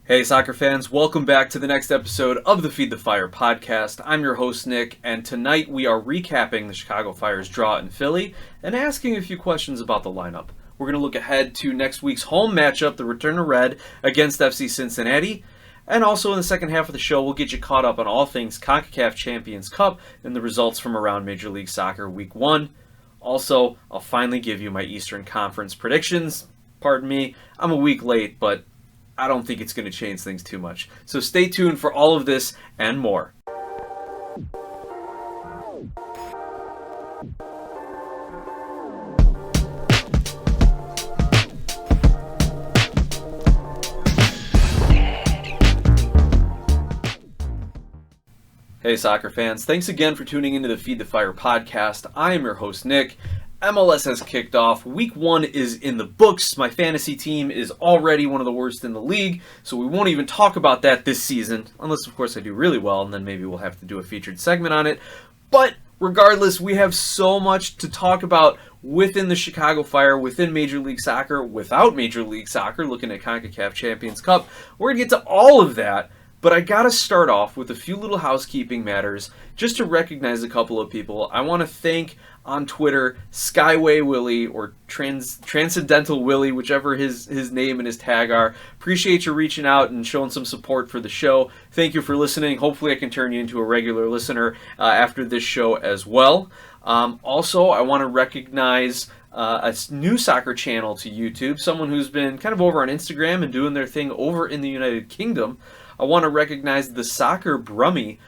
Hey soccer fans, welcome back to the next episode of the Feed the Fire podcast. I'm your host Nick, and tonight we are recapping the Chicago Fire's draw in Philly and asking a few questions about the lineup. We're going to look ahead to next week's home matchup, the Return of Red against FC Cincinnati, and also in the second half of the show we'll get you caught up on all things Concacaf Champions Cup and the results from around Major League Soccer Week 1. Also, I'll finally give you my Eastern Conference predictions. Pardon me, I'm a week late, but I don't think it's going to change things too much. So stay tuned for all of this and more. Hey soccer fans, thanks again for tuning into the Feed the Fire podcast. I am your host Nick. MLS has kicked off. Week 1 is in the books. My fantasy team is already one of the worst in the league, so we won't even talk about that this season, unless of course I do really well, and then maybe we'll have to do a featured segment on it. But regardless, we have so much to talk about within the Chicago Fire, within Major League Soccer, without Major League Soccer, looking at CONCACAF Champions Cup. We're going to get to all of that. But I gotta start off with a few little housekeeping matters just to recognize a couple of people. I want to thank on Twitter Skyway Willie or Transcendental Willie, whichever his name and his tag are. Appreciate you reaching out and showing some support for the show. Thank you for listening. Hopefully I can turn you into a regular listener after this show as well. Also, I want to recognize a new soccer channel to YouTube, someone who's been kind of over on Instagram and doing their thing over in the United Kingdom. I want to recognize the Soccer Brummy.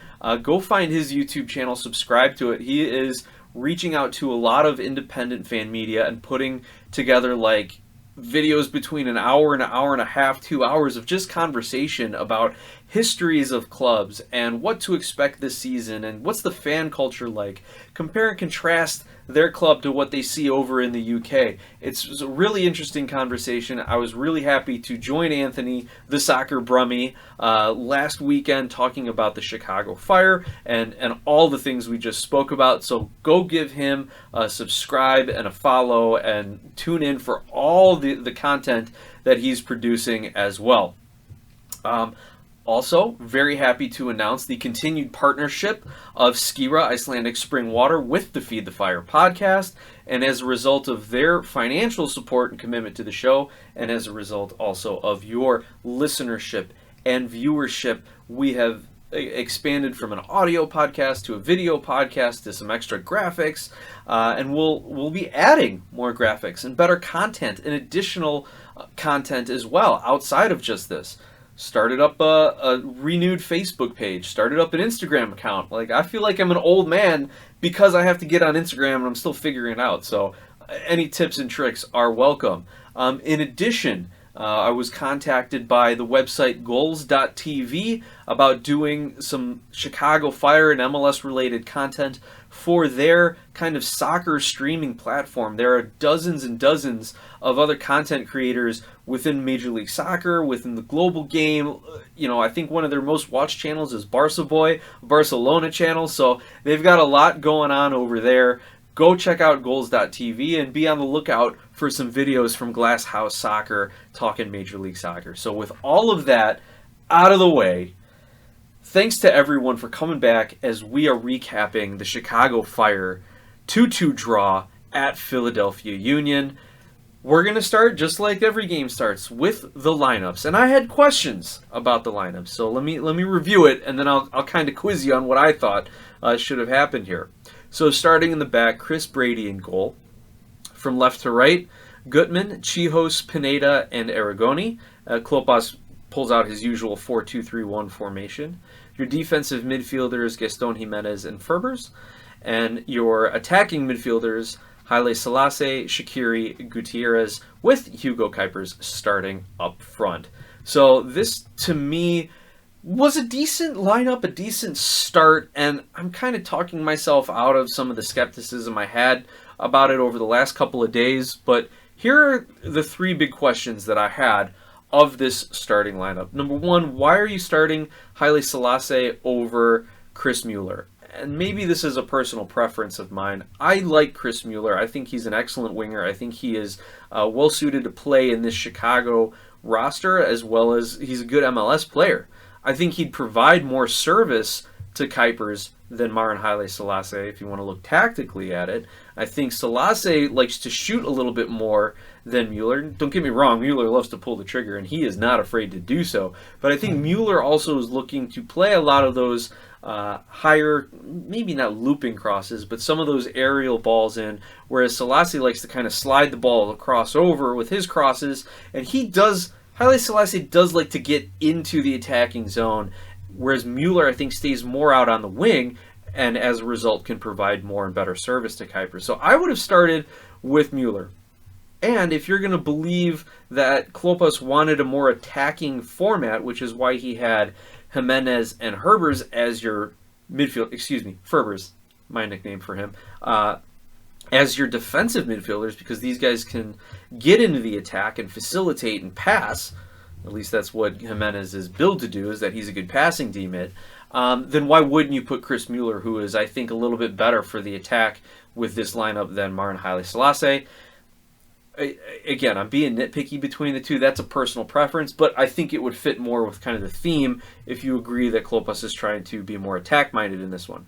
Go find his YouTube channel, subscribe to it. He is reaching out to a lot of independent fan media and putting together like videos between an hour and a half, 2 hours of just conversation about histories of clubs and what to expect this season and what's the fan culture like. Compare and contrast their club to what they see over in the UK. It's a really interesting conversation. I was really happy to join Anthony, the Soccer Brummy, last weekend talking about the Chicago Fire and all the things we just spoke about. So go give him a subscribe and a follow and tune in for all the content that he's producing as well. Also, very happy to announce the continued partnership of Skira Icelandic Spring Water with the Feed the Fire podcast. And as a result of their financial support and commitment to the show, and as a result also of your listenership and viewership, we have expanded from an audio podcast to a video podcast to some extra graphics. And we'll be adding more graphics and better content and additional content as well outside of just this. Started up a renewed Facebook page, started up an Instagram account. Like, I feel like I'm an old man because I have to get on Instagram and I'm still figuring it out. So any tips and tricks are welcome. In addition, I was contacted by the website goals.tv about doing some Chicago Fire and MLS related content for their kind of soccer streaming platform. There are dozens and dozens of other content creators within Major League Soccer, within the global game. You know, I think one of their most watched channels is Barca Boy, Barcelona channel. So they've got a lot going on over there. Go check out goals.tv and be on the lookout for some videos from Glass House Soccer talking Major League Soccer. So with all of that out of the way, thanks to everyone for coming back as we are recapping the Chicago Fire 2-2 draw at Philadelphia Union. We're going to start just like every game starts with the lineups. And I had questions about the lineups. So let me review it and then I'll kind of quiz you on what I thought should have happened here. So starting in the back, Chris Brady in goal. From left to right, Gutman, Chihos, Pineda, and Aragoni. Klopas pulls out his usual 4-2-3-1 formation. Your defensive midfielders, Gaston Jimenez and Ferbers. And your attacking midfielders, Haile Selassie, Shaqiri, Gutierrez, with Hugo Kuipers starting up front. So this, to me, was a decent lineup, a decent start, and I'm kind of talking myself out of some of the skepticism I had about it over the last couple of days, but here are the three big questions that I had of this starting lineup. Number one, why are you starting Haile Selassie over Chris Mueller? And maybe this is a personal preference of mine. I like Chris Mueller. I think he's an excellent winger. I think he is well suited to play in this Chicago roster, as well as he's a good MLS player. I think he'd provide more service to Kuipers than Marin Haile Selassie if you want to look tactically at it. I think Selassie likes to shoot a little bit more than Mueller. Don't get me wrong, Mueller loves to pull the trigger, and he is not afraid to do so. But I think Mueller also is looking to play a lot of those higher, maybe not looping crosses, but some of those aerial balls in, whereas Selassie likes to kind of slide the ball across over with his crosses, and Haile Selassie does like to get into the attacking zone, whereas Mueller, I think, stays more out on the wing, and as a result can provide more and better service to Kuipers. So I would have started with Mueller. And if you're going to believe that Klopas wanted a more attacking format, which is why he had Jimenez and Herbers as your Ferbers, my nickname for him, as your defensive midfielders, because these guys can get into the attack and facilitate and pass. At least that's what Jimenez is billed to do, is that he's a good passing D-mid. Then why wouldn't you put Chris Mueller, who is, I think, a little bit better for the attack with this lineup than Marin Haile Selassie? Again, I'm being nitpicky between the two. That's a personal preference, but I think it would fit more with kind of the theme if you agree that Klopas is trying to be more attack-minded in this one.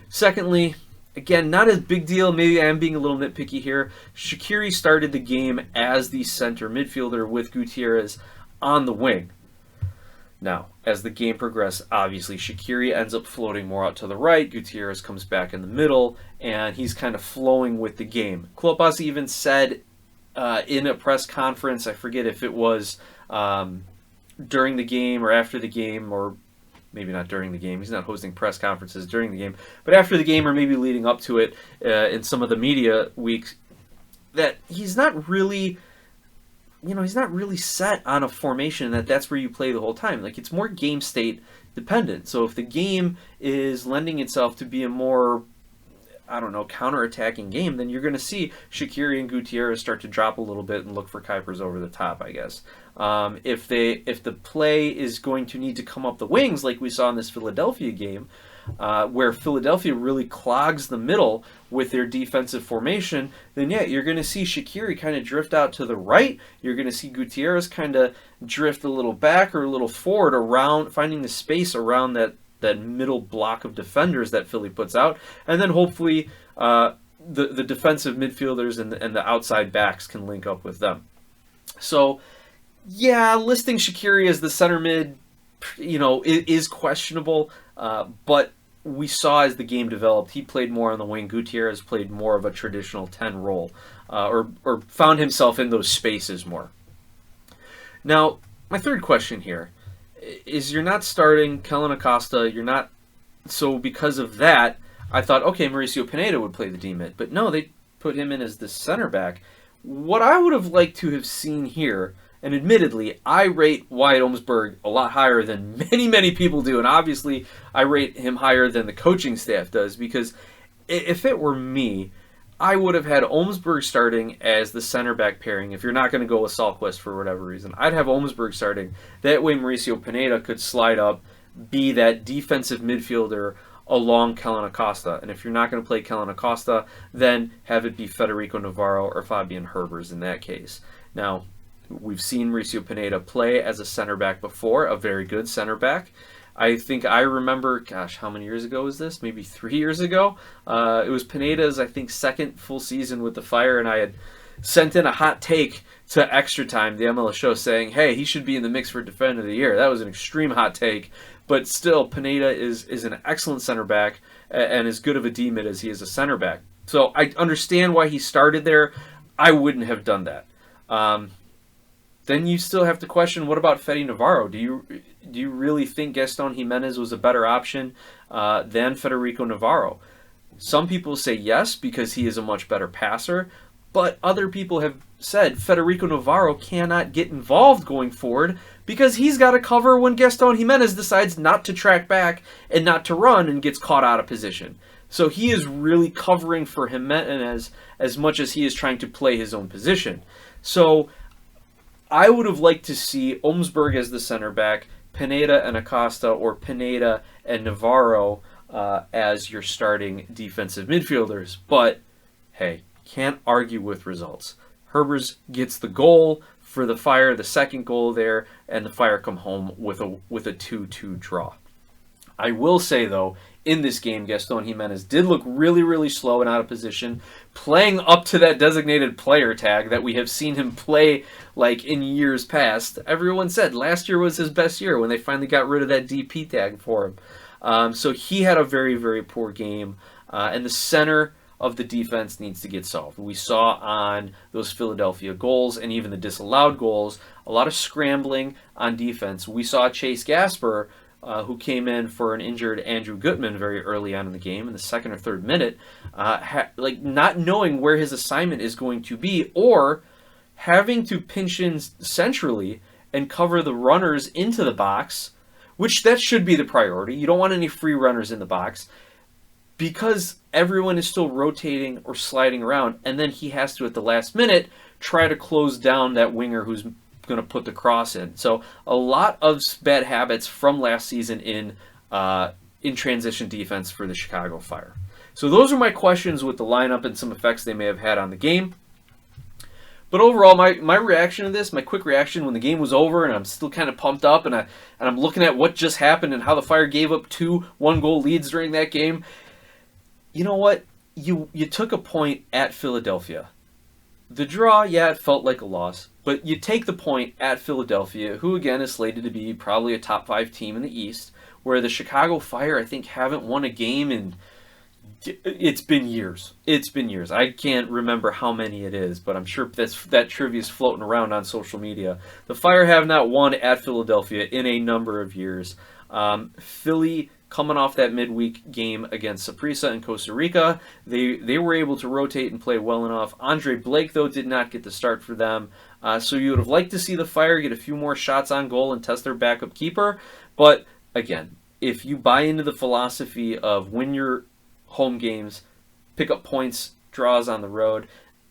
Secondly, again, not a big deal. Maybe I am being a little nitpicky here. Shaqiri started the game as the center midfielder with Gutierrez on the wing. Now, as the game progressed, obviously Shaqiri ends up floating more out to the right. Gutierrez comes back in the middle, and he's kind of flowing with the game. Klopas even said in a press conference, I forget if it was during the game or after the game, or maybe not during the game. He's not hosting press conferences during the game, but after the game or maybe leading up to it in some of the media weeks, that he's not really set on a formation that's where you play the whole time. Like, it's more game state dependent. So if the game is lending itself to be a more, counter-attacking game, then you're going to see Shaqiri and Gutierrez start to drop a little bit and look for Kuipers over the top, I guess. If the play is going to need to come up the wings, like we saw in this Philadelphia game, where Philadelphia really clogs the middle with their defensive formation, then yeah, you're going to see Shaqiri kind of drift out to the right. You're going to see Gutierrez kind of drift a little back or a little forward, around finding the space around that middle block of defenders that Philly puts out, and then hopefully the defensive midfielders and the outside backs can link up with them. So yeah, listing Shaqiri as the center mid, is questionable, but we saw as the game developed, he played more on the wing. Gutierrez played more of a traditional 10 role, or found himself in those spaces more. Now, my third question here is, you're not starting Kellen Acosta, so because of that, I thought, okay, Mauricio Pineda would play the D-mid, but no, they put him in as the center back. What I would have liked to have seen here, and admittedly, I rate Wyatt Omsberg a lot higher than many, many people do, and obviously I rate him higher than the coaching staff does, because if it were me, I would have had Omsberg starting as the center back pairing. If you're not going to go with Salquist for whatever reason, I'd have Omsberg starting. That way Mauricio Pineda could slide up, be that defensive midfielder along Kellen Acosta. And if you're not going to play Kellen Acosta, then have it be Federico Navarro or Fabian Herbers in that case. Now, we've seen Mauricio Pineda play as a center back before, a very good center back. I think I remember, how many years ago was this? Maybe 3 years ago. It was Pineda's, I think, second full season with the Fire, and I had sent in a hot take to Extra Time, the MLS show, saying, hey, he should be in the mix for Defender of the Year. That was an extreme hot take, but still, Pineda is an excellent center back and as good of a D-mid as he is a center back. So I understand why he started there. I wouldn't have done that. Then you still have to question, what about Fede Navarro? Do you really think Gaston Jimenez was a better option than Federico Navarro? Some people say yes, because he is a much better passer, but other people have said Federico Navarro cannot get involved going forward because he's got to cover when Gaston Jimenez decides not to track back and not to run and gets caught out of position. So he is really covering for Jimenez as much as he is trying to play his own position. So I would have liked to see Omsberg as the center back, Pineda and Acosta, or Pineda and Navarro as your starting defensive midfielders. But, hey, can't argue with results. Herbers gets the goal for the Fire, the second goal there, and the Fire come home with a 2-2 draw. I will say, though, in this game, Gaston Jimenez did look really, really slow and out of position, playing up to that designated player tag that we have seen him play like in years past. Everyone said last year was his best year when they finally got rid of that DP tag for him. So he had a very, very poor game, and the center of the defense needs to get solved. We saw on those Philadelphia goals and even the disallowed goals, a lot of scrambling on defense. We saw Chase Gasper, who came in for an injured Andrew Gutman very early on in the game in the second or third minute, not knowing where his assignment is going to be, or having to pinch in centrally and cover the runners into the box, which that should be the priority. You don't want any free runners in the box because everyone is still rotating or sliding around, and then he has to, at the last minute, try to close down that winger who's going to put the cross in. So a lot of bad habits from last season in transition defense for the Chicago Fire. So those are my questions with the lineup and some effects they may have had on the game. But overall, my reaction to this, my quick reaction when the game was over, and I'm still kind of pumped up, and I'm looking at what just happened and how the Fire gave up 2 one-goal leads during that game. You know what? You took a point at Philadelphia. The draw, yeah, it felt like a loss, but you take the point at Philadelphia, who again is slated to be probably a top 5 team in the East, where the Chicago Fire, I think, haven't won a game in, it's been years. It's been years. I can't remember how many it is, but I'm sure that trivia is floating around on social media. The Fire have not won at Philadelphia in a number of years. Philly, coming off that midweek game against Saprissa in Costa Rica, they were able to rotate and play well enough. Andre Blake, though, did not get the start for them. So you would have liked to see the Fire get a few more shots on goal and test their backup keeper. But, again, if you buy into the philosophy of win your home games, pick up points, draws on the road,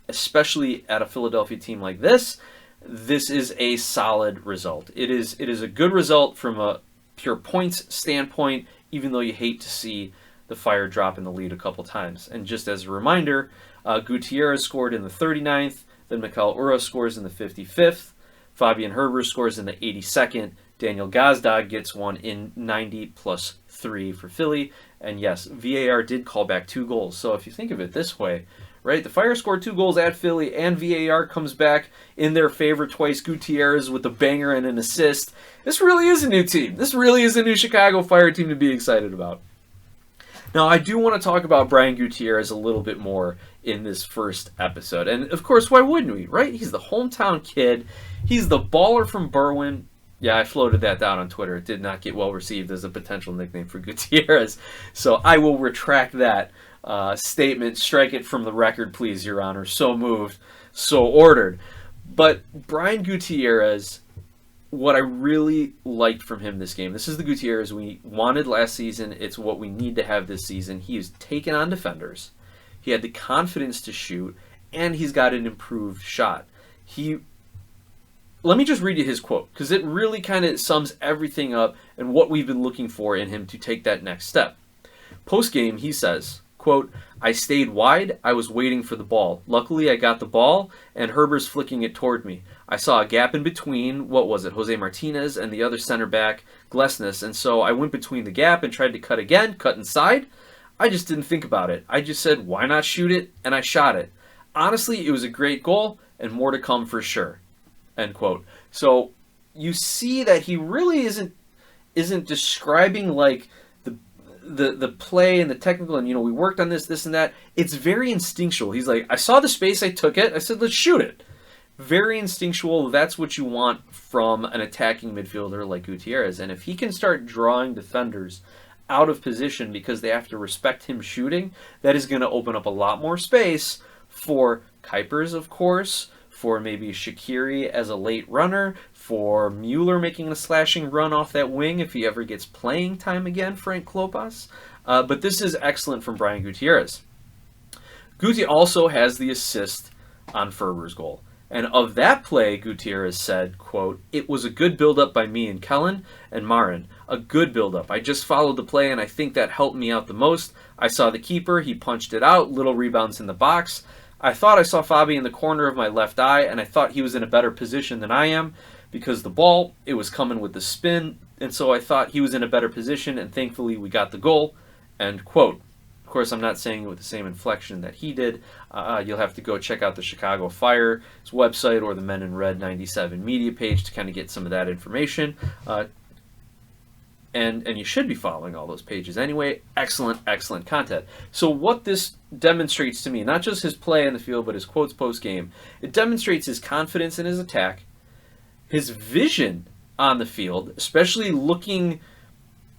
especially at a Philadelphia team like this is a solid result. It is a good result from a pure points standpoint, even though you hate to see the Fire drop in the lead a couple times. And just as a reminder, Gutierrez scored in the 39th, then Mikel Ura scores in the 55th, Fabian Herbers scores in the 82nd, Daniel Gazdag gets one in 90+3 for Philly, and yes, VAR did call back 2 goals. So if you think of it this way, right, the Fire scored 2 goals at Philly, and VAR comes back in their favor twice. Gutierrez with a banger and an assist. This really is a new team. This really is a new Chicago Fire team to be excited about. Now, I do want to talk about Brian Gutierrez a little bit more in this first episode. And, of course, why wouldn't we, right? He's the hometown kid. He's the baller from Berwyn. Yeah, I floated that down on Twitter. It did not get well received as a potential nickname for Gutierrez. So I will retract that statement. Strike it from the record, please, Your Honor. So moved, so ordered. But Brian Gutierrez, what I really liked from him this game, this is the Gutierrez we wanted last season. It's what we need to have this season. He has taken on defenders. He had the confidence to shoot, and he's got an improved shot. Let me just read you his quote, because it really kind of sums everything up and what we've been looking for in him to take that next step. Post-game, he says, quote, "I stayed wide. I was waiting for the ball. Luckily, I got the ball, and Herber's flicking it toward me. I saw a gap in between, Jose Martinez and the other center back, Glesnes, and so I went between the gap and tried to cut again, cut inside. I just didn't think about it. I just said, why not shoot it? And I shot it. Honestly, it was a great goal, and more to come for sure." End quote. So you see that he really isn't describing like the play and the technical and we worked on this and that. It's very instinctual. He's like, I saw the space, I took it, I said let's shoot it. Very instinctual. That's what you want from an attacking midfielder like Gutierrez. And if he can start drawing defenders out of position because they have to respect him shooting, that is going to open up a lot more space for Kuipers, of course, for maybe Shaqiri as a late runner, for Mueller making a slashing run off that wing if he ever gets playing time again, Frank Klopas. But this is excellent from Brian Gutierrez. Guti also has the assist on Ferber's goal. And of that play, Gutierrez said, quote, "It was a good build-up by me and Kellen and Marin. A good build-up. I just followed the play, and I think that helped me out the most. I saw the keeper. He punched it out. Little rebounds in the box. I thought I saw Fabi in the corner of my left eye, and I thought he was in a better position than I am because the ball, it was coming with the spin, and so I thought he was in a better position, and thankfully we got the goal." End quote. Of course, I'm not saying it with the same inflection that he did. You'll have to go check out the Chicago Fire's website or the Men in Red 97 media page to kind of get some of that information. And you should be following all those pages anyway. Excellent content. So what this demonstrates to me, not just his play in the field, but his quotes post-game, it demonstrates his confidence in his attack, his vision on the field, especially looking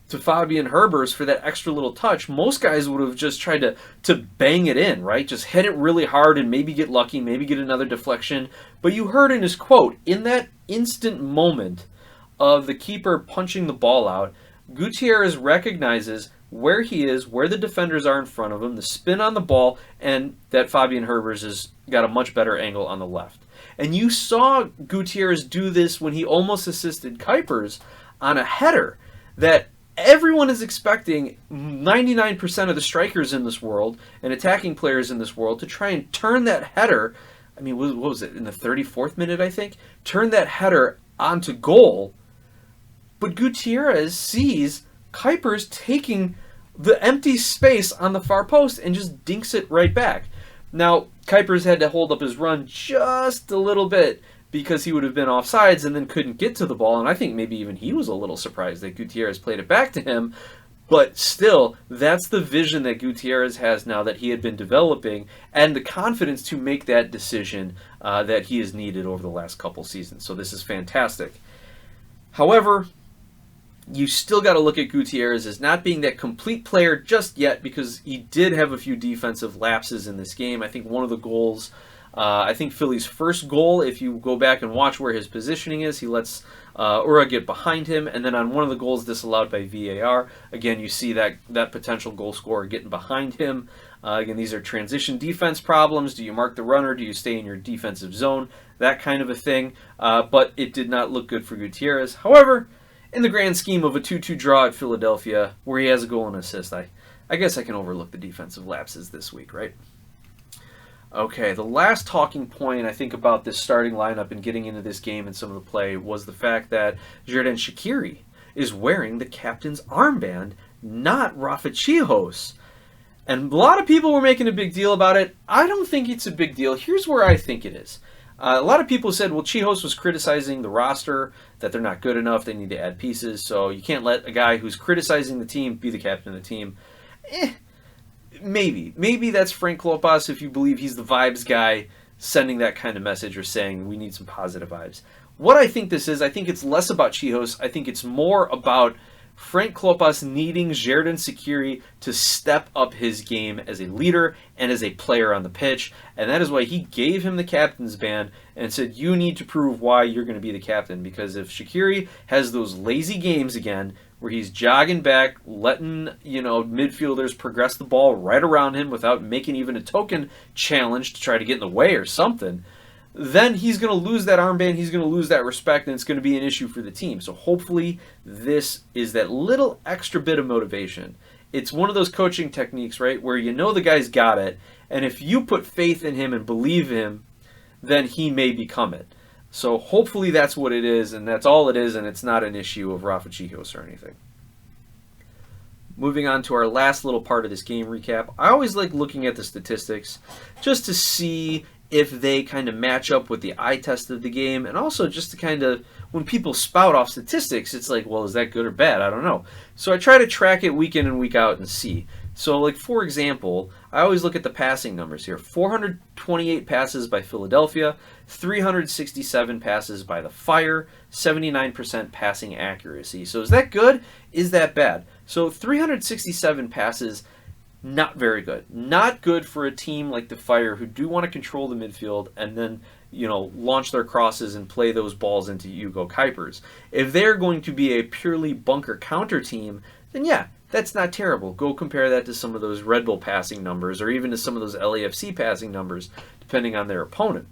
to Fabian Herbers for that extra little touch. Most guys would have just tried to bang it in, right? Just hit it really hard and maybe get lucky, maybe get another deflection. But you heard in his quote, in that instant moment of the keeper punching the ball out, Gutierrez recognizes where he is, where the defenders are in front of him, the spin on the ball, and that Fabian Herbers has got a much better angle on the left. And you saw Gutierrez do this when he almost assisted Kuipers on a header that everyone is expecting 99% of the strikers in this world and attacking players in this world to try and turn that header, I mean, what was it, in the 34th minute, I think? Turn that header onto goal. But Gutierrez sees Kuipers taking the empty space on the far post and just dinks it right back. Now, Kuipers had to hold up his run just a little bit because he would have been offsides and then couldn't get to the ball. And I think maybe even he was a little surprised that Gutierrez played it back to him. But still, that's the vision that Gutierrez has now that he had been developing and the confidence to make that decision that he has needed over the last couple seasons. So this is fantastic. However, you still got to look at Gutierrez as not being that complete player just yet because he did have a few defensive lapses in this game. I think one of the goals, I think Philly's first goal, if you go back and watch where his positioning is, he lets Ura get behind him, and then on one of the goals disallowed by VAR, again, you see that potential goal scorer getting behind him. Again, these are transition defense problems. Do you mark the runner? Do you stay in your defensive zone? That kind of a thing. But it did not look good for Gutierrez. However, in the grand scheme of a 2-2 draw at Philadelphia, where he has a goal and assist, I guess I can overlook the defensive lapses this week, right? Okay, the last talking point I think about this starting lineup and getting into this game and some of the play was the fact that Xherdan Shaqiri is wearing the captain's armband, not Rafa Chihos. And a lot of people were making a big deal about it. I don't think it's a big deal. Here's where I think it is. A lot of people said, well, Chihos was criticizing the roster, that they're not good enough, they need to add pieces, so you can't let a guy who's criticizing the team be the captain of the team. Maybe that's Frank Klopas if you believe he's the vibes guy sending that kind of message or saying we need some positive vibes. What I think this is, I think it's less about Chihos. I think it's more about Frank Klopas needing Xherdan Shaqiri to step up his game as a leader and as a player on the pitch. And that is why he gave him the captain's band and said, you need to prove why you're going to be the captain. Because if Shaqiri has those lazy games again, where he's jogging back, letting midfielders progress the ball right around him without making even a token challenge to try to get in the way or something, then he's going to lose that armband, he's going to lose that respect, and it's going to be an issue for the team. So hopefully this is that little extra bit of motivation. It's one of those coaching techniques, right, where you know the guy's got it, and if you put faith in him and believe him, then he may become it. So hopefully that's what it is, and that's all it is, and it's not an issue of Rafa Chihos or anything. Moving on to our last little part of this game recap, I always like looking at the statistics just to see if they kind of match up with the eye test of the game, and also just to kind of, when people spout off statistics, it's like, well, is that good or bad? I don't know. So I try to track it week in and week out and see. So, like, for example, I always look at the passing numbers here. 428 passes by Philadelphia, 367 passes by the Fire, 79% passing accuracy. So is that good? Is that bad? So 367 passes, not very good. Not good for a team like the Fire who do want to control the midfield and then, launch their crosses and play those balls into Hugo Kuipers. If they're going to be a purely bunker counter team, then yeah, that's not terrible. Go compare that to some of those Red Bull passing numbers or even to some of those LAFC passing numbers, depending on their opponent.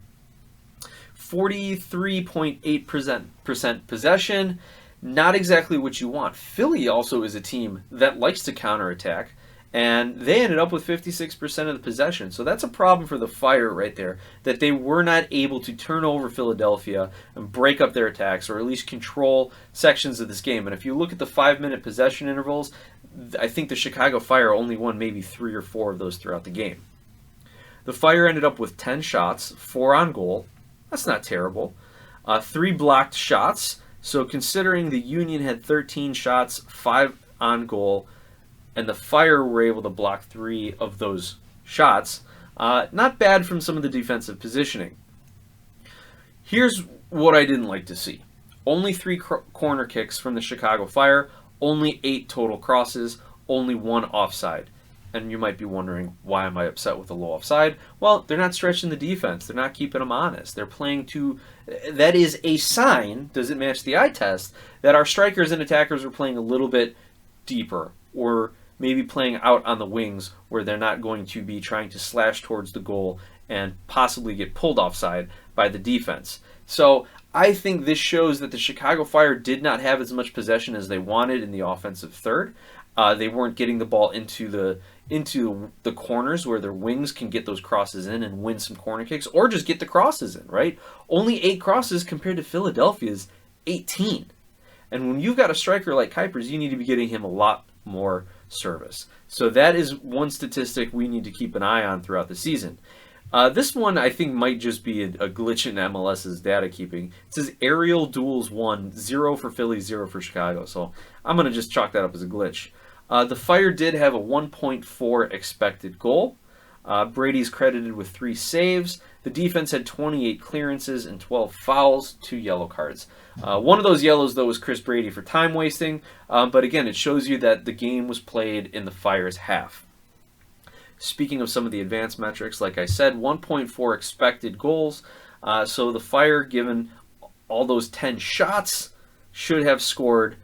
43.8% possession, not exactly what you want. Philly also is a team that likes to counterattack, And they ended up with 56% of the possession. So that's a problem for the Fire right there, that they were not able to turn over Philadelphia and break up their attacks, or at least control sections of this game. And if you look at the 5-minute possession intervals, I think the Chicago Fire only won maybe 3 or 4 of those throughout the game. The Fire ended up with 10 shots, 4 on goal. That's not terrible. 3 blocked shots. So considering the Union had 13 shots, 5 on goal, and the Fire were able to block 3 of those shots, not bad from some of the defensive positioning. Here's what I didn't like to see. Only 3 corner kicks from the Chicago Fire, only 8 total crosses, only 1 offside. And you might be wondering, why am I upset with the low offside? Well, they're not stretching the defense. They're not keeping them honest. They're playing to... That is a sign, does it match the eye test, that our strikers and attackers are playing a little bit deeper, or maybe playing out on the wings where they're not going to be trying to slash towards the goal and possibly get pulled offside by the defense. So I think this shows that the Chicago Fire did not have as much possession as they wanted in the offensive third. They weren't getting the ball into the corners where their wings can get those crosses in and win some corner kicks, or just get the crosses in, right? Only 8 crosses compared to Philadelphia's 18. And when you've got a striker like Kuipers, you need to be getting him a lot more service. So that is one statistic we need to keep an eye on throughout the season. This one I think might just be a glitch in MLS's data keeping. It says aerial duels won, 0 for Philly, 0 for Chicago. So I'm going to just chalk that up as a glitch. The Fire did have a 1.4 expected goal. Brady's credited with 3 saves. The defense had 28 clearances and 12 fouls, 2 yellow cards. One of those yellows, though, was Chris Brady for time wasting. But again, it shows you that the game was played in the Fire's half. Speaking of some of the advanced metrics, like I said, 1.4 expected goals. So the Fire, given all those 10 shots, should have scored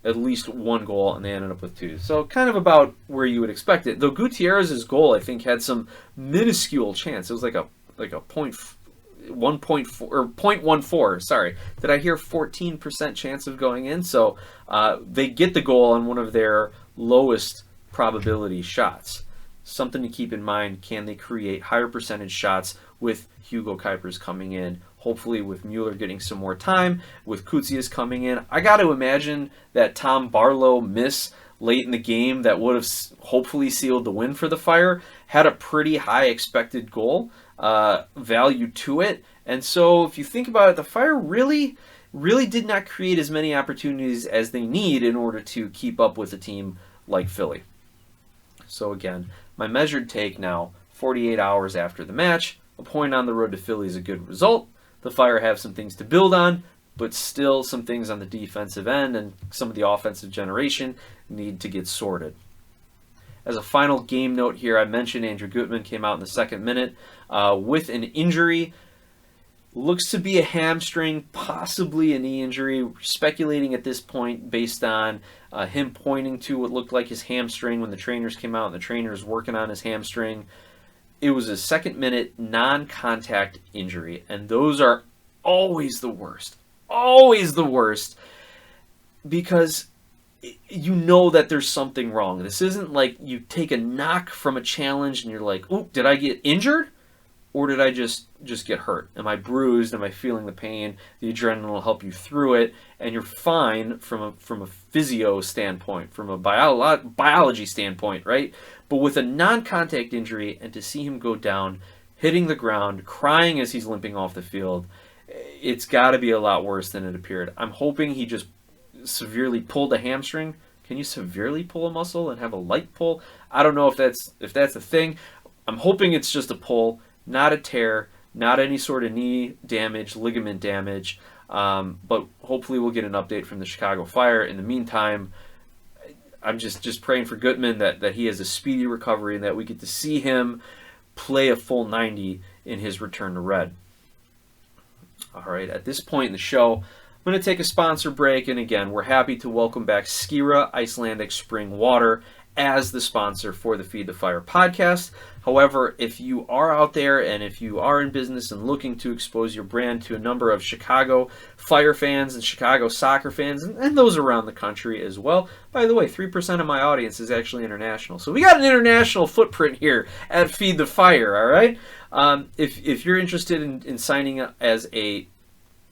at least 1 goal, and they ended up with 2. So kind of about where you would expect it. Though Gutierrez's goal, I think, had some minuscule chance. It was like a 0.14. Sorry, did I hear 14% chance of going in? So they get the goal on one of their lowest probability shots. Something to keep in mind: can they create higher percentage shots with Hugo Kuipers coming in? Hopefully with Mueller getting some more time, with Koutsias coming in. I got to imagine that Tom Barlow miss late in the game that would have hopefully sealed the win for the Fire had a pretty high expected goal value to it. And so if you think about it, the Fire really did not create as many opportunities as they need in order to keep up with a team like Philly. So again, my measured take now, 48 hours after the match, a point on the road to Philly is a good result. The Fire have some things to build on, but still some things on the defensive end and some of the offensive generation need to get sorted. As a final game note here, I mentioned Andrew Gutman came out in the 2nd minute with an injury. Looks to be a hamstring, possibly a knee injury. We're speculating at this point based on him pointing to what looked like his hamstring when the trainers came out and the trainers working on his hamstring. It was a 2nd minute non-contact injury, and those are always the worst. Always the worst, because you know that there's something wrong. This isn't like you take a knock from a challenge and you're like, "Ooh, did I get injured? Or did I just get hurt? Am I bruised? Am I feeling the pain?" The adrenaline will help you through it, and you're fine from a physio standpoint, from a biology standpoint, right? But with a non-contact injury, and to see him go down, hitting the ground, crying as he's limping off the field, it's got to be a lot worse than it appeared. I'm hoping he just severely pulled a hamstring. Can you severely pull a muscle and have a light pull? I don't know if that's a thing. I'm hoping it's just a pull, not a tear, not any sort of knee damage, ligament damage. But hopefully we'll get an update from the Chicago Fire. In the meantime, I'm just praying for Gutman that he has a speedy recovery and that we get to see him play a full 90 in his return to Red. All right, at this point in the show, I'm going to take a sponsor break. And again, we're happy to welcome back Skira Icelandic Spring Water as the sponsor for the Feed the Fire podcast. However, if you are out there and if you are in business and looking to expose your brand to a number of Chicago Fire fans and Chicago soccer fans and those around the country as well. By the way, 3% of my audience is actually international. So we got an international footprint here at Feed the Fire, all right? If you're interested in signing up as a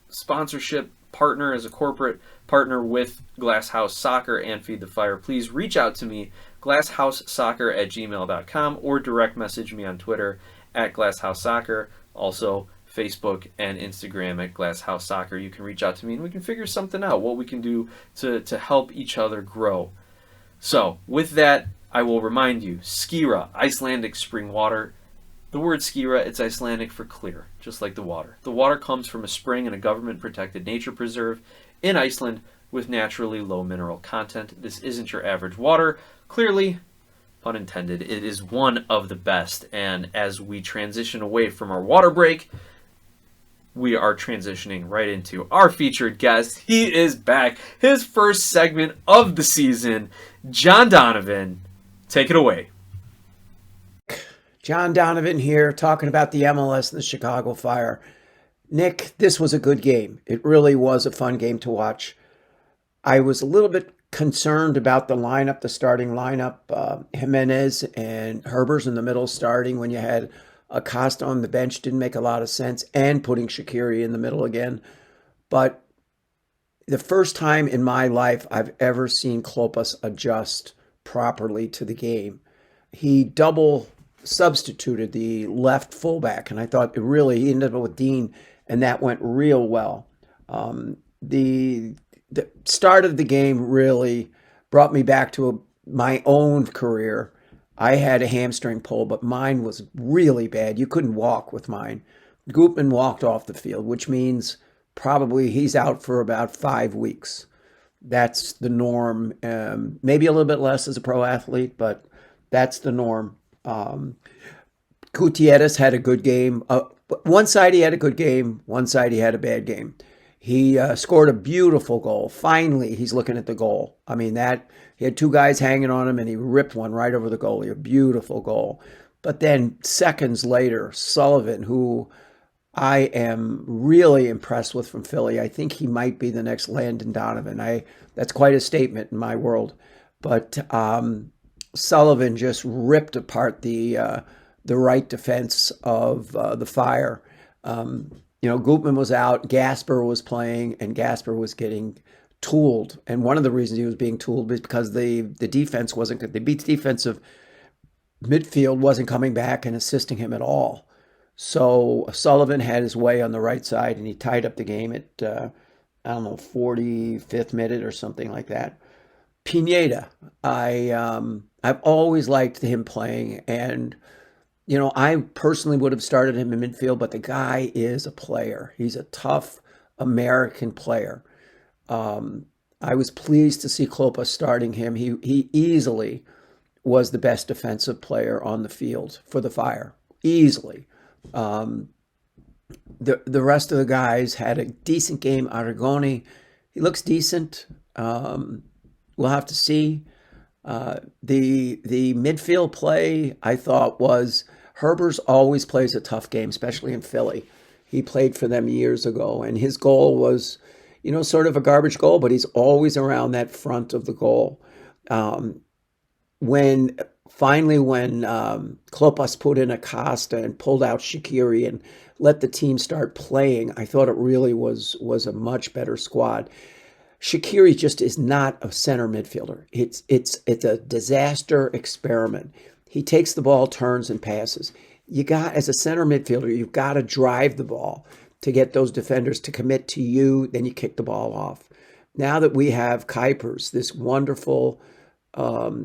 sponsorship partner, as a corporate partner with Glasshouse Soccer and Feed the Fire, please reach out to me, glasshouseSoccer@gmail.com, or direct message me on Twitter at GlassHouseSoccer, also Facebook and Instagram at Glasshouse Soccer. You can reach out to me and we can figure something out, what we can do to help each other grow. So, with that, I will remind you, Skira, Icelandic spring water. The word Skira, it's Icelandic for clear, just like the water. The water comes from a spring in a government-protected nature preserve in Iceland with naturally low mineral content. This isn't your average water. Clearly, pun intended, it is one of the best. And as we transition away from our water break, we are transitioning right into our featured guest. He is back. His first segment of the season, John Donovan. Take it away. John Donovan here, talking about the MLS and the Chicago Fire. Nick, this was a good game. It really was a fun game to watch. I was a little bit concerned about the lineup, the starting lineup. Jimenez and Herbers in the middle starting when you had Acosta on the bench didn't make a lot of sense, and putting Shaqiri in the middle again. But the first time in my life I've ever seen Klopas adjust properly to the game. He double substituted the left fullback, and I thought he ended up with Dean, and that went real well. The start of the game really brought me back to my own career. I had a hamstring pull, but mine was really bad. You couldn't walk with mine. Gutman walked off the field, which means probably he's out for about 5 weeks. That's the norm. Maybe a little bit less as a pro athlete, but that's the norm. Gutierrez had a good game. One side he had a good game, one side he had a bad game. He scored a beautiful goal. Finally, he's looking at the goal. I mean, he had two guys hanging on him, and he ripped one right over the goalie. A beautiful goal. But then seconds later, Sullivan, who I am really impressed with from Philly. I think he might be the next Landon Donovan. That's quite a statement in my world. But Sullivan just ripped apart the right defense of the Fire. Gutman was out, Gasper was playing, and Gasper was getting tooled. And one of the reasons he was being tooled was because the defense wasn't good. The defensive midfield wasn't coming back and assisting him at all. So Sullivan had his way on the right side, and he tied up the game at, 45th minute or something like that. Pineda, I've always liked him playing, and I personally would have started him in midfield, but the guy is a player. He's a tough American player. I was pleased to see Klopas starting him. He easily was the best defensive player on the field for the Fire, easily. The rest of the guys had a decent game. Aragoni, he looks decent. We'll have to see. The midfield play, I thought, was Herbers always plays a tough game, especially in Philly. He played for them years ago, and his goal was, sort of a garbage goal, but he's always around that front of the goal. When Klopas put in Acosta and pulled out Shaqiri and let the team start playing, I thought it really was a much better squad. Shaqiri just is not a center midfielder. It's a disaster experiment. He takes the ball, turns, and passes. As a center midfielder, you've got to drive the ball to get those defenders to commit to you, then you kick the ball off. Now that we have Kuipers, this wonderful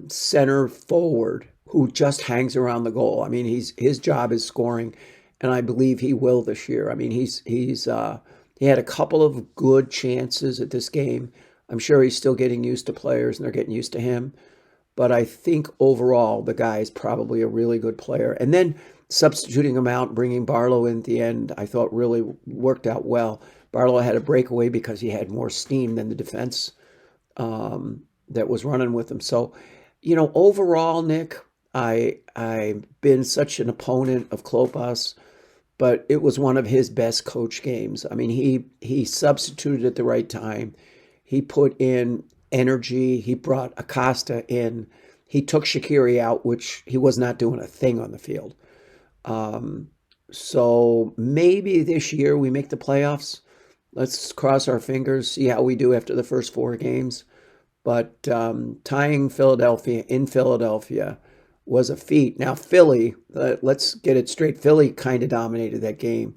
center forward who just hangs around the goal. I mean, his job is scoring, and I believe he will this year. I mean, he had a couple of good chances at this game. I'm sure he's still getting used to players, and they're getting used to him. But I think overall, the guy is probably a really good player. And then substituting him out, bringing Barlow in at the end, I thought really worked out well. Barlow had a breakaway because he had more steam than the defense that was running with him. So Overall, Nick, I've been such an opponent of Klopas, but it was one of his best coach games. I mean, he substituted at the right time. He put in energy. He brought Acosta in. He took Shaqiri out, which he was not doing a thing on the field. Um, so maybe this year we make the playoffs. Let's cross our fingers, see how we do after the first four games. But tying Philadelphia in Philadelphia was a feat. Now, Philly, let's get it straight. Philly kind of dominated that game.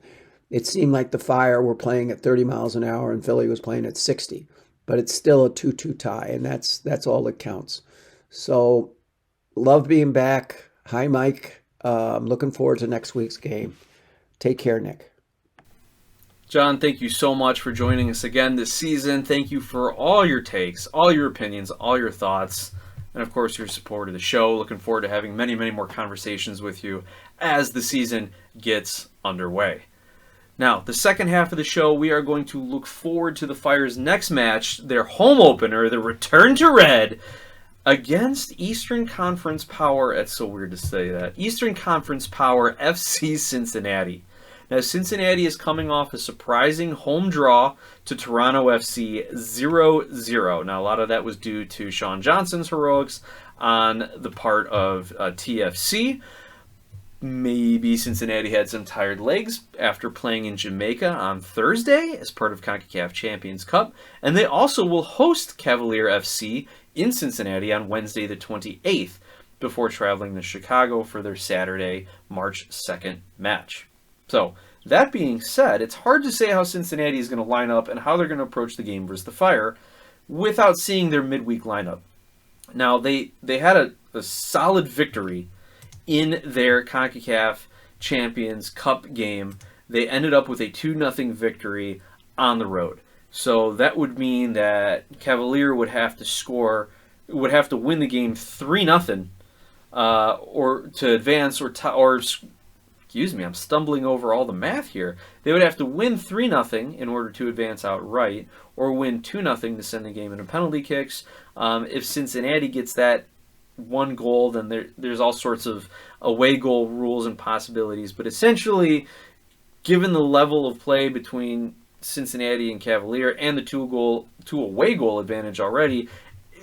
It seemed like the Fire were playing at 30 miles an hour and Philly was playing at 60. But it's still a 2-2 tie, and that's all that counts. So, love being back. Hi, Mike. I'm looking forward to next week's game. Take care, Nick. John, thank you so much for joining us again this season. Thank you for all your takes, all your opinions, all your thoughts, and of course your support of the show. Looking forward to having many, many more conversations with you as the season gets underway. Now, the second half of the show, we are going to look forward to the Fire's next match, their home opener, the return to red, against Eastern Conference power, it's so weird to say that, Eastern Conference power FC Cincinnati. Now, Cincinnati is coming off a surprising home draw to Toronto FC 0-0. Now, a lot of that was due to Sean Johnson's heroics on the part of TFC. Maybe Cincinnati had some tired legs after playing in Jamaica on Thursday as part of Concacaf Champions Cup. And they also will host Cavalier FC in Cincinnati on Wednesday the 28th before traveling to Chicago for their Saturday, March 2nd match. So, that being said, it's hard to say how Cincinnati is going to line up and how they're going to approach the game versus the Fire without seeing their midweek lineup. Now, they had a solid victory in their Concacaf Champions Cup game. They ended up with a 2-0 victory on the road. So that would mean that Cavalier would have to win the game 3-0 or to advance excuse me, I'm stumbling over all the math here. They would have to win 3-0 in order to advance outright, or win 2-0 to send the game into penalty kicks. If Cincinnati gets that one goal, then there's all sorts of away goal rules and possibilities. But essentially, given the level of play between Cincinnati and Cavalier and the two away goal advantage already,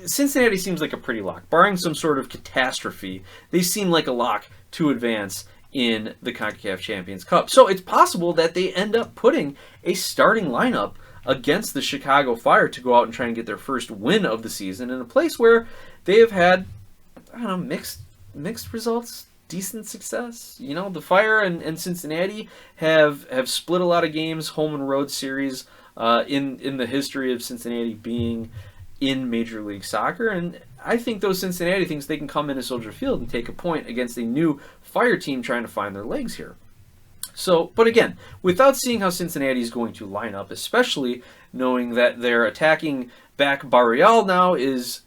Cincinnati seems like a pretty lock. Barring some sort of catastrophe, they seem like a lock to advance in the Concacaf Champions Cup. So it's possible that they end up putting a starting lineup against the Chicago Fire to go out and try and get their first win of the season in a place where they have had, mixed results, decent success. The Fire and Cincinnati have split a lot of games, home and road series, in the history of Cincinnati being in Major League Soccer, and I think those Cincinnati thinks they can come into Soldier Field and take a point against a new Fire team trying to find their legs here. So, but again, without seeing how Cincinnati is going to line up, especially knowing that their attacking back Barreal now is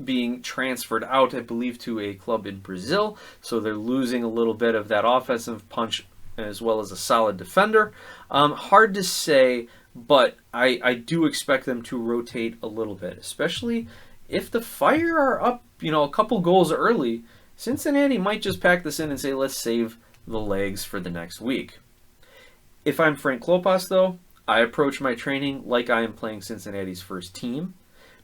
being transferred out, I believe, to a club in Brazil, so they're losing a little bit of that offensive punch as well as a solid defender. Hard to say, but I do expect them to rotate a little bit, especially if the Fire are up, a couple goals early. Cincinnati might just pack this in and say, let's save the legs for the next week. If I'm Frank Klopas, though, I approach my training like I am playing Cincinnati's first team,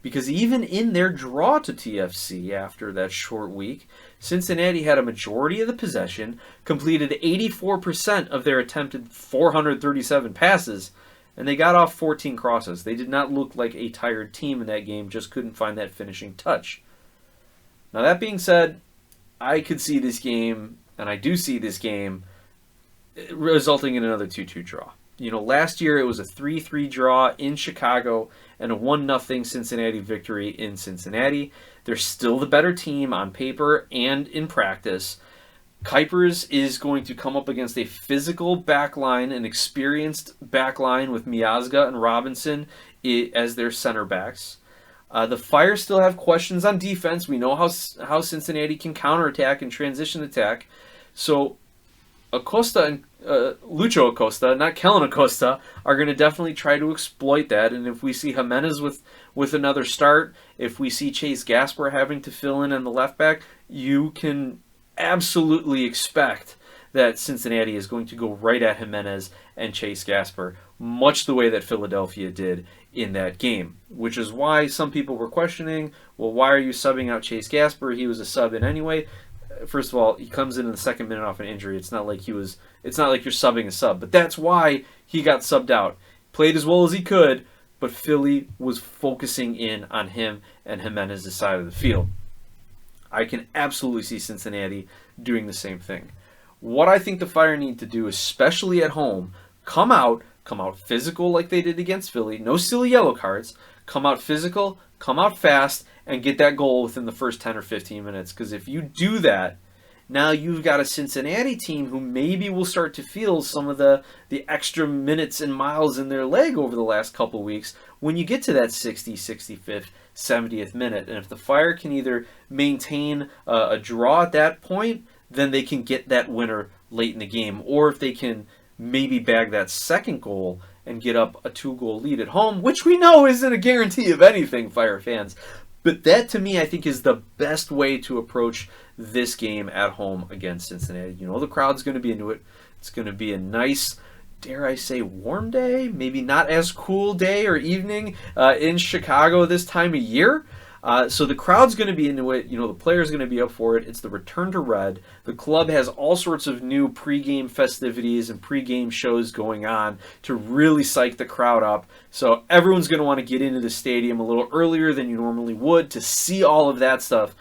because even in their draw to TFC after that short week, Cincinnati had a majority of the possession, completed 84% of their attempted 437 passes, and they got off 14 crosses. They did not look like a tired team in that game, just couldn't find that finishing touch. Now, that being said, I could see this game, and I do see this game, resulting in another 2-2 draw. Last year it was a 3-3 draw in Chicago and a 1-0 Cincinnati victory in Cincinnati. They're still the better team on paper and in practice. Kuipers is going to come up against a physical backline, an experienced backline with Miazga and Robinson as their center backs. The Fire still have questions on defense. We know how Cincinnati can counterattack and transition attack. So Acosta Lucho Acosta, not Kellen Acosta, are going to definitely try to exploit that. And if we see Jimenez with another start, if we see Chase Gasper having to fill in on the left back, you can absolutely expect that Cincinnati is going to go right at Jimenez and Chase Gasper, much the way that Philadelphia did in that game, which is why some people were questioning, well, why are you subbing out Chase Gasper? He was a sub in anyway. First of all, he comes in the second minute off an injury. It's not like you're subbing a sub, but that's why he got subbed out. Played as well as he could, but Philly was focusing in on him and Jimenez's side of the field. I can absolutely see Cincinnati doing the same thing. What I think the Fire need to do, especially at home, come out physical like they did against Philly. No silly yellow cards. Come out physical, come out fast, and get that goal within the first 10 or 15 minutes. Because if you do that, now you've got a Cincinnati team who maybe will start to feel some of the extra minutes and miles in their leg over the last couple weeks when you get to that 60th, 65th, 70th minute. And if the Fire can either maintain a draw at that point, then they can get that winner late in the game. Or if they can maybe bag that second goal and get up a 2-goal lead at home, which we know isn't a guarantee of anything, Fire fans. But that, to me, I think is the best way to approach this game at home against Cincinnati. You know the crowd's going to be into it. It's going to be a nice, dare I say, warm day, maybe not as cool day or evening in Chicago this time of year. So the crowd's going to be into it. You know, the players going to be up for it. It's the return to red. The club has all sorts of new pregame festivities and pregame shows going on to really psych the crowd up. So everyone's going to want to get into the stadium a little earlier than you normally would to see all of that stuff.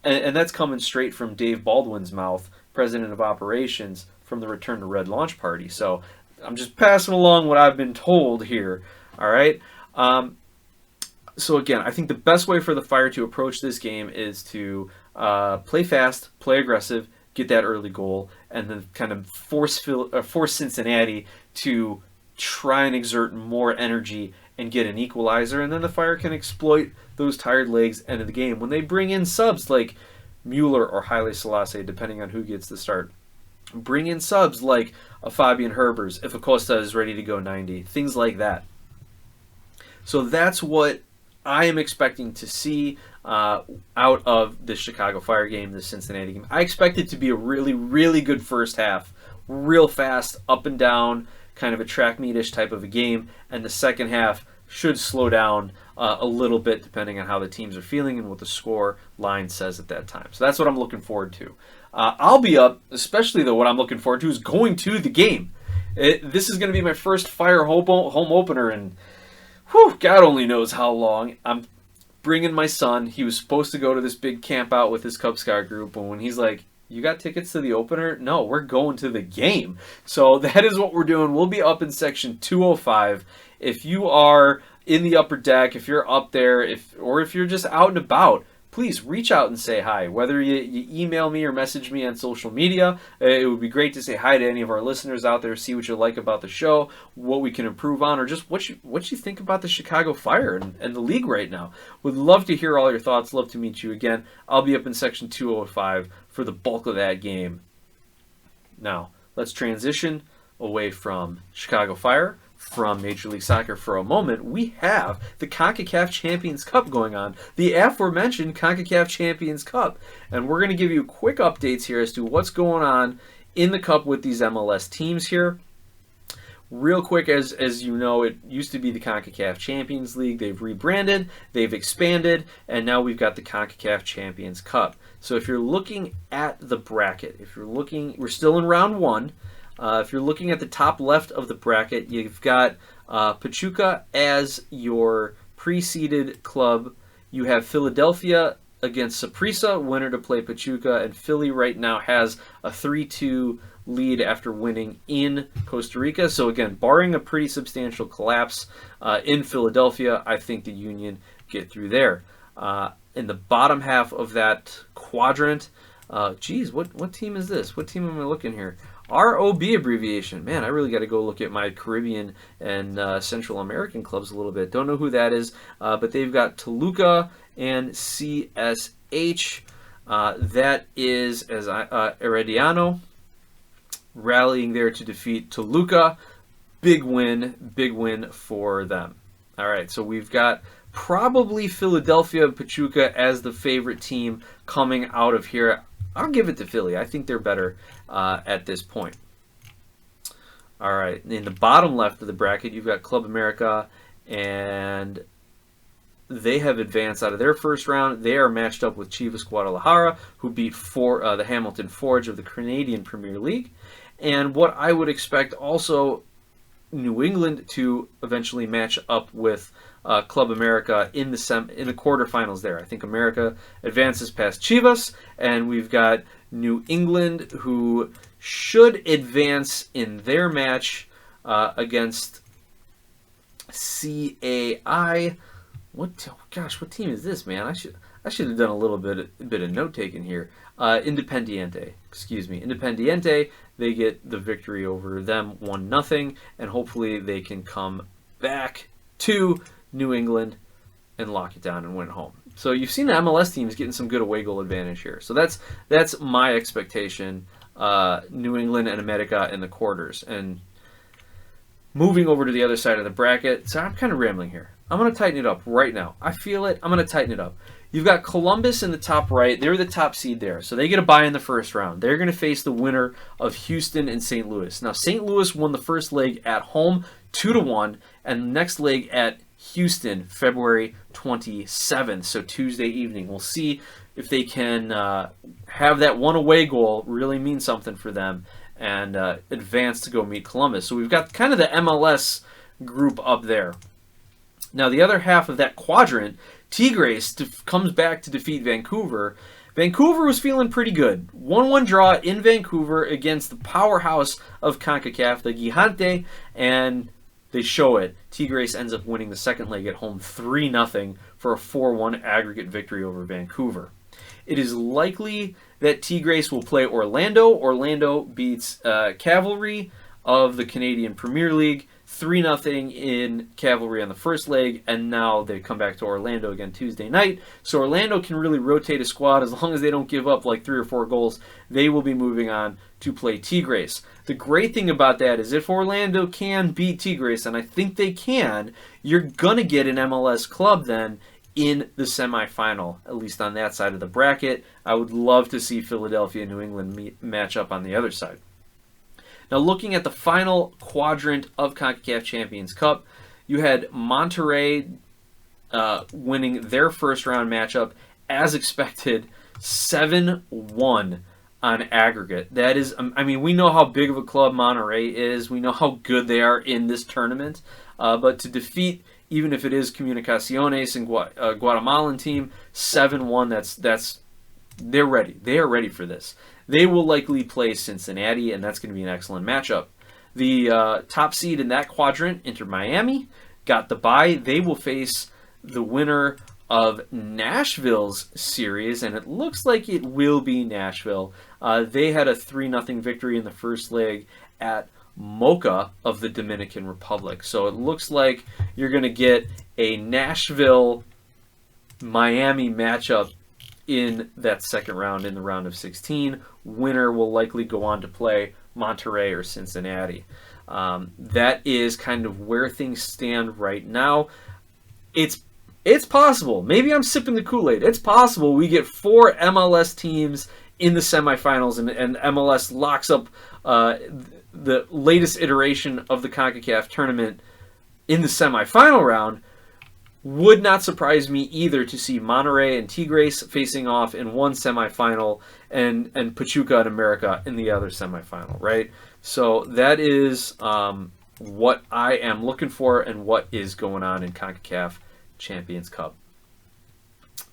And that's coming straight from Dave Baldwin's mouth, president of operations, from the Return to Red launch party. So I'm just passing along what I've been told here. All right. So again, I think the best way for the Fire to approach this game is to play fast, play aggressive, get that early goal, and then kind of force Cincinnati to try and exert more energy and get an equalizer, and then the Fire can exploit those tired legs end of the game. When they bring in subs like Mueller or Haile Selassie, depending on who gets the start, bring in subs like a Fabian Herbers if Acosta is ready to go 90, things like that. So that's what I am expecting to see out of the Chicago Fire game, the Cincinnati game. I expect it to be a really, really good first half. Real fast, up and down, kind of a track meet-ish type of a game. And the second half should slow down a little bit depending on how the teams are feeling and what the score line says at that time. So that's what I'm looking forward to. I'll be up, especially though what I'm looking forward to is going to the game. This is going to be my first Fire home opener in God only knows how long. I'm bringing my son. He was supposed to go to this big camp out with his Cub Scout group, and when he's like, you got tickets to the opener? No, we're going to the game. So that is what we're doing. We'll be up in section 205. If you are in the upper deck, if you're up there, or if you're just out and about, please reach out and say hi. Whether you email me or message me on social media, it would be great to say hi to any of our listeners out there, see what you like about the show, what we can improve on, or just what you think about the Chicago Fire and the league right now. Would love to hear all your thoughts. Love to meet you again. I'll be up in section 205 for the bulk of that game. Now, let's transition away from Chicago Fire, from Major League Soccer for a moment. We have the Concacaf Champions Cup going on, the aforementioned Concacaf Champions Cup, and we're going to give you quick updates here as to what's going on in the Cup with these MLS teams here. Real quick, as you know, it used to be the Concacaf Champions League. They've rebranded, they've expanded, and now we've got the Concacaf Champions Cup. So if you're looking at the bracket, we're still in round one. If you're looking at the top left of the bracket, you've got Pachuca as your pre-seeded club. You have Philadelphia against Saprissa, winner to play Pachuca, and Philly right now has a 3-2 lead after winning in Costa Rica. So again, barring a pretty substantial collapse in Philadelphia, I think the Union get through there. In the bottom half of that quadrant, what team is this? What team am I looking here? ROB abbreviation. Man, I really got to go look at my Caribbean and Central American clubs a little bit. Don't know who that is, but they've got Toluca and CSH. That is Herediano. rallying there to defeat Toluca. Big win for them. All right, so we've got probably Philadelphia Pachuca as the favorite team coming out of here. I'll give it to Philly. I think they're better at this point. All right, in the bottom left of the bracket, you've got Club America, and they have advanced out of their first round. They are matched up with Chivas Guadalajara, who beat the Hamilton Forge of the Canadian Premier League. And what I would expect also New England to eventually match up with Club America in the quarterfinals there. I think America advances past Chivas, and we've got New England, who should advance in their match against CAI. What team is this, man? I should have done a little bit of note taking here. Independiente. They get the victory over them 1-0, and hopefully they can come back to New England and lock it down and win home. So you've seen the MLS teams getting some good away goal advantage here. So that's my expectation. New England and America in the quarters. And moving over to the other side of the bracket, so I'm kind of rambling here. I'm going to tighten it up right now. I feel it. I'm going to tighten it up. You've got Columbus in the top right. They're the top seed there. So they get a bye in the first round. They're going to face the winner of Houston and St. Louis. Now, St. Louis won the first leg at home 2-1, and the next leg at Houston, February 27th, so Tuesday evening. We'll see if they can have that one away goal really mean something for them and advance to go meet Columbus. So we've got kind of the MLS group up there. Now, the other half of that quadrant, Tigres comes back to defeat Vancouver. Vancouver was feeling pretty good. 1-1 draw in Vancouver against the powerhouse of Concacaf, the Gigante, and they show it. Tigres ends up winning the second leg at home 3-0 for a 4-1 aggregate victory over Vancouver. It is likely that Tigres will play Orlando. Orlando beats Cavalry of the Canadian Premier League 3-0 in Cavalry on the first leg, and now they come back to Orlando again Tuesday night. So Orlando can really rotate a squad as long as they don't give up like 3 or 4 goals. They will be moving on to play Tigres. The great thing about that is if Orlando can beat Tigres, and I think they can, you're going to get an MLS club then in the semifinal, at least on that side of the bracket. I would love to see Philadelphia and New England match up on the other side. Now, looking at the final quadrant of Concacaf Champions Cup, you had Monterrey winning their first round matchup, as expected, 7-1 on aggregate. That is, I mean, we know how big of a club Monterrey is. We know how good they are in this tournament. But to defeat, even if it is Comunicaciones and Guatemalan team, 7-1, they're ready. They are ready for this. They will likely play Cincinnati, and that's going to be an excellent matchup. The top seed in that quadrant, Inter Miami, got the bye. They will face the winner of Nashville's series, and it looks like it will be Nashville. They had a 3-0 victory in the first leg at Mocha of the Dominican Republic. So it looks like you're going to get a Nashville-Miami matchup in that second round, in the round of 16. Winner will likely go on to play Monterrey or Cincinnati. That is kind of where things stand right now. It's possible. Maybe I'm sipping the Kool-Aid. It's possible we get 4 MLS teams in the semifinals and MLS locks up the latest iteration of the CONCACAF tournament in the semifinal round. Would not surprise me either to see Monterrey and Tigres facing off in one semifinal and Pachuca and America in the other semifinal, right? So that is what I am looking for and what is going on in CONCACAF Champions Cup.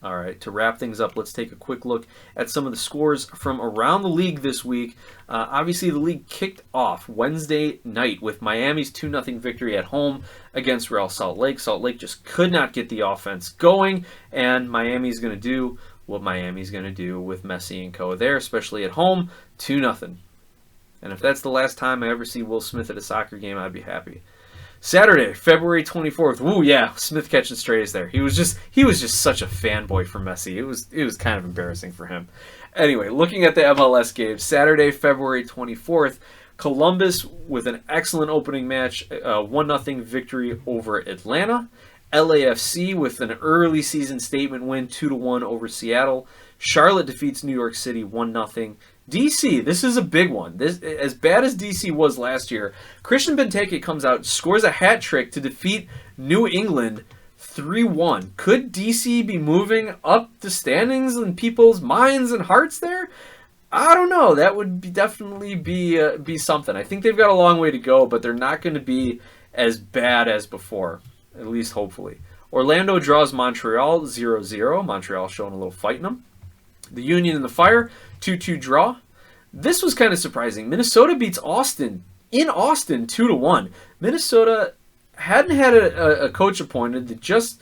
All right, to wrap things up, let's take a quick look at some of the scores from around the league this week. Obviously, the league kicked off Wednesday night with Miami's 2-0 victory at home against Real Salt Lake. Salt Lake just could not get the offense going, and Miami's going to do what Miami's going to do with Messi and co there, especially at home, 2-0. And if that's the last time I ever see Will Smith at a soccer game, I'd be happy. Saturday, February 24th. Ooh, yeah, Smith catching strays there. He was just such a fanboy for Messi. It was kind of embarrassing for him. Anyway, looking at the MLS games, Saturday, February 24th, Columbus with an excellent opening match, 1-0 victory over Atlanta. LAFC with an early season statement win, 2-1 over Seattle. Charlotte defeats New York City 1-0. DC, this is a big one. This, as bad as DC was last year, Christian Benteke comes out, scores a hat trick to defeat New England 3-1. Could DC be moving up the standings in people's minds and hearts there? I don't know. That would definitely be something. I think they've got a long way to go, but they're not going to be as bad as before, at least hopefully. Orlando draws Montreal 0-0. Montreal showing a little fight in them. The Union and the Fire 2-2 draw. This was kind of surprising. Minnesota beats Austin in Austin 2-1. Minnesota hadn't had a coach appointed. They just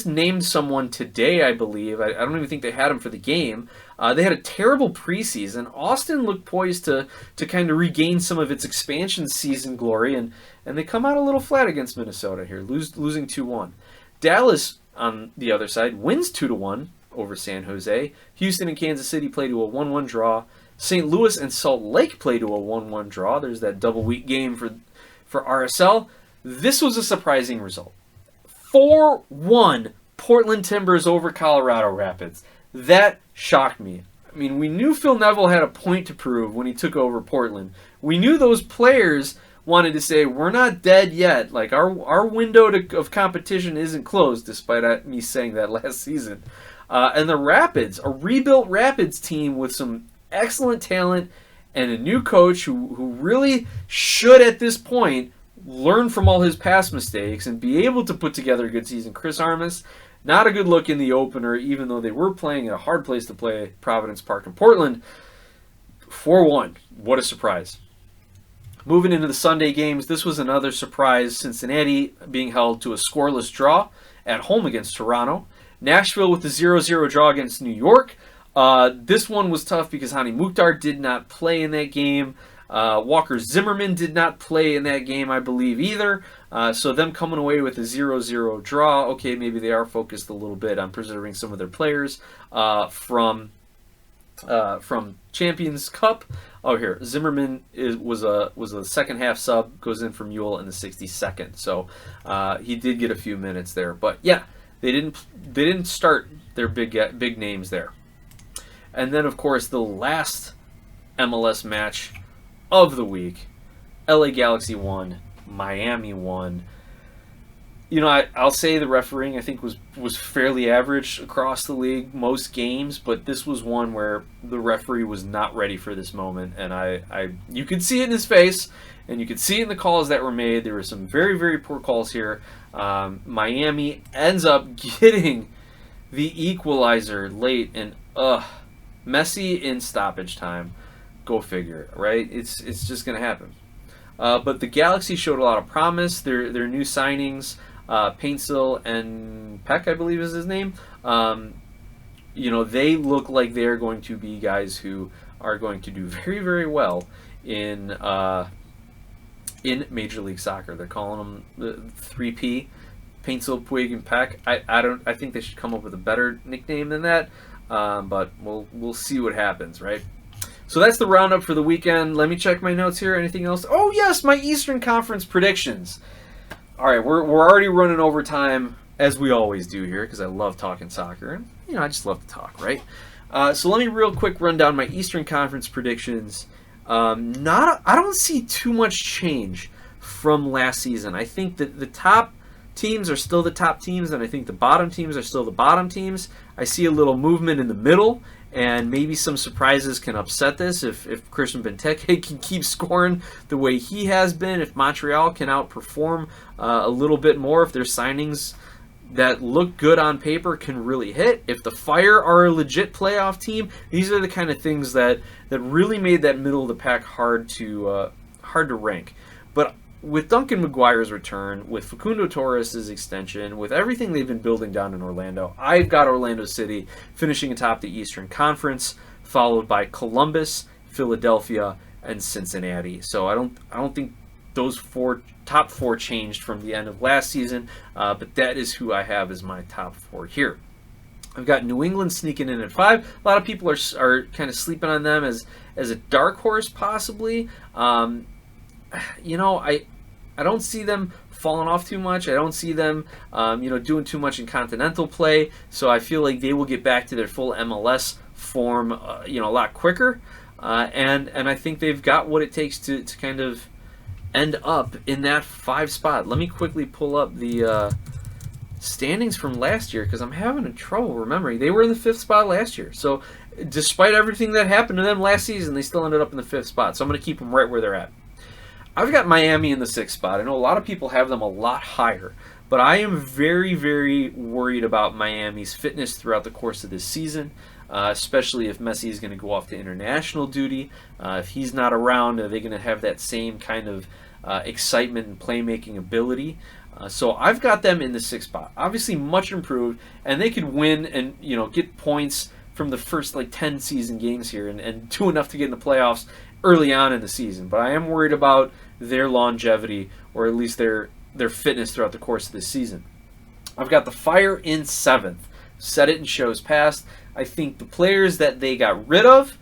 named someone today, I believe. I don't even think they had him for the game. They had a terrible preseason. Austin looked poised to kind of regain some of its expansion season glory, and they come out a little flat against Minnesota here, losing 2-1. Dallas, on the other side, wins 2-1 over San Jose. Houston and Kansas City play to a 1-1 draw. St. Louis and Salt Lake play to a 1-1 draw. There's that double week game for RSL. This was a surprising result. 4-1 Portland Timbers over Colorado Rapids. That shocked me. I mean, we knew Phil Neville had a point to prove when he took over Portland. We knew those players wanted to say, we're not dead yet. Like, our window of competition isn't closed, despite me saying that last season. And the Rapids, a rebuilt Rapids team with some excellent talent and a new coach who really should, at this point, learn from all his past mistakes and be able to put together a good season. Chris Armas, not a good look in the opener, even though they were playing at a hard place to play, Providence Park in Portland. 4-1. What a surprise. Moving into the Sunday games, this was another surprise. Cincinnati being held to a scoreless draw at home against Toronto. Nashville with the 0-0 draw against New York. This one was tough because Hani Mukhtar did not play in that game. Walker Zimmerman did not play in that game, I believe, either. So them coming away with a 0-0 draw, okay, maybe they are focused a little bit on preserving some of their players from Champions Cup. Oh, here, Zimmerman was a second half sub, goes in for Mule in the 62nd. So he did get a few minutes there, but yeah, they didn't start their big names there. And then, of course, the last MLS match of the week, LA Galaxy won, Miami won. You know, I'll say the refereeing, I think, was fairly average across the league, most games, but this was one where the referee was not ready for this moment, and you could see it in his face, and you could see it in the calls that were made. There were some very, very poor calls here. Miami ends up getting the equalizer late, and Messi in stoppage time. Go figure, right? It's just going to happen. But the Galaxy showed a lot of promise. Their new signings, Paintsill and Peck, I believe is his name. You know, they look like they're going to be guys who are going to do very, very well in Major League Soccer. They're calling them the 3P, Paintsill, Puig, and Peck. I think they should come up with a better nickname than that. But we'll see what happens, right? So that's the roundup for the weekend. Let me check my notes here. Anything else? Oh yes, my Eastern Conference predictions. All right, we're already running over time, as we always do here, because I love talking soccer, and you know I just love to talk, right? So let me real quick run down my Eastern Conference predictions. I don't see too much change from last season. I think that the top teams are still the top teams, and I think the bottom teams are still the bottom teams. I see a little movement in the middle, and maybe some surprises can upset this if Christian Benteke can keep scoring the way he has been, if Montreal can outperform a little bit more, if their signings that look good on paper can really hit, if the Fire are a legit playoff team. These are the kind of things that really made that middle of the pack hard to rank. But with Duncan McGuire's return, with Facundo Torres' extension, with everything they've been building down in Orlando, I've got Orlando City finishing atop the Eastern Conference, followed by Columbus, Philadelphia, and Cincinnati. So I don't think those top four changed from the end of last season, but that is who I have as my top four here. I've got New England sneaking in at 5. A lot of people are kind of sleeping on them as a dark horse, possibly. You know, I don't see them falling off too much. I don't see them, doing too much in continental play. So I feel like they will get back to their full MLS form, a lot quicker. And I think they've got what it takes to kind of end up in that 5 spot. Let me quickly pull up the standings from last year because I'm having trouble remembering. They were in the 5th spot last year. So despite everything that happened to them last season, they still ended up in the 5th spot. So I'm going to keep them right where they're at. I've got Miami in the 6th spot. I know a lot of people have them a lot higher, but I am very, very worried about Miami's fitness throughout the course of this season, especially if Messi is going to go off to international duty. If he's not around, are they going to have that same kind of excitement and playmaking ability? So I've got them in the 6th spot. Obviously much improved, and they could win and get points from the first 10 season games here and do enough to get in the playoffs early on in the season. But I am worried about their longevity, or at least their fitness throughout the course of this season. I've got the Fire in 7th. Said it in shows past. I think the players that they got rid of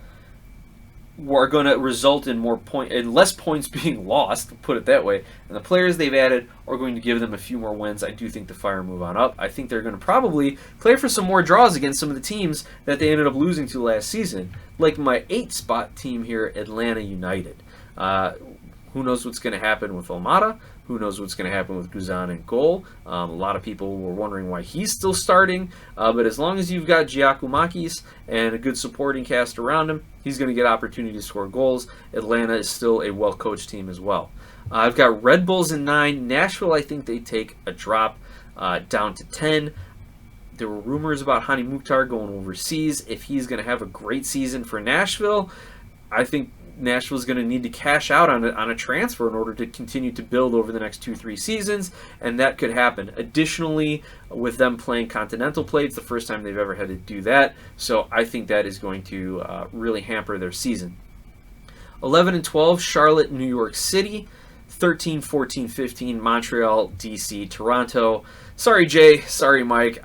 are going to result in less points being lost, put it that way. And the players they've added are going to give them a few more wins. I do think the Fire move on up. I think they're going to probably play for some more draws against some of the teams that they ended up losing to last season, like my 8th spot team here, Atlanta United. Who knows what's going to happen with Almada? Who knows what's going to happen with Guzan in goal? A lot of people were wondering why he's still starting. But as long as you've got Giacomakis and a good supporting cast around him, he's going to get opportunity to score goals. Atlanta is still a well-coached team as well. I've got Red Bulls in 9. Nashville, I think they take a drop down to 10. There were rumors about Hani Mukhtar going overseas. If he's going to have a great season for Nashville, I think Nashville's going to need to cash out on a transfer in order to continue to build over the next 2-3 seasons, and that could happen. Additionally, with them playing continental play, it's the first time they've ever had to do that, so I think that is going to really hamper their season. 11 and 12, Charlotte, New York City. 13, 14, 15, Montreal, DC, Toronto. Sorry, Jay. Sorry, Mike.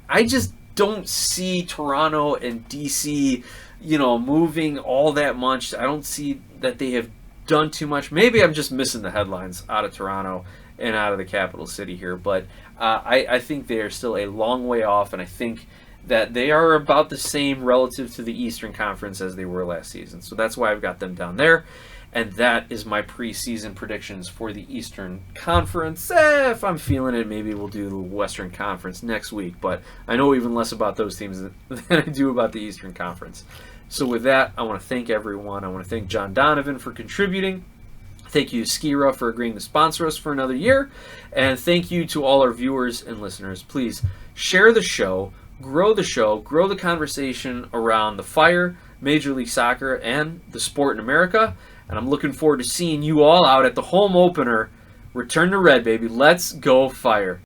I just don't see Toronto and DC moving all that much. I don't see that they have done too much. Maybe I'm just missing the headlines out of Toronto and out of the capital city here, but I think they are still a long way off, and I think that they are about the same relative to the Eastern Conference as they were last season. So that's why I've got them down there, and that is my preseason predictions for the Eastern Conference. If I'm feeling it, maybe we'll do the Western Conference next week, but I know even less about those teams than I do about the Eastern Conference. So with that, I want to thank everyone. I want to thank John Donovan for contributing. Thank you to Skira for agreeing to sponsor us for another year. And thank you to all our viewers and listeners. Please share the show, grow the conversation around the Fire, Major League Soccer, and the sport in America. And I'm looking forward to seeing you all out at the home opener. Return to Red, baby. Let's go Fire.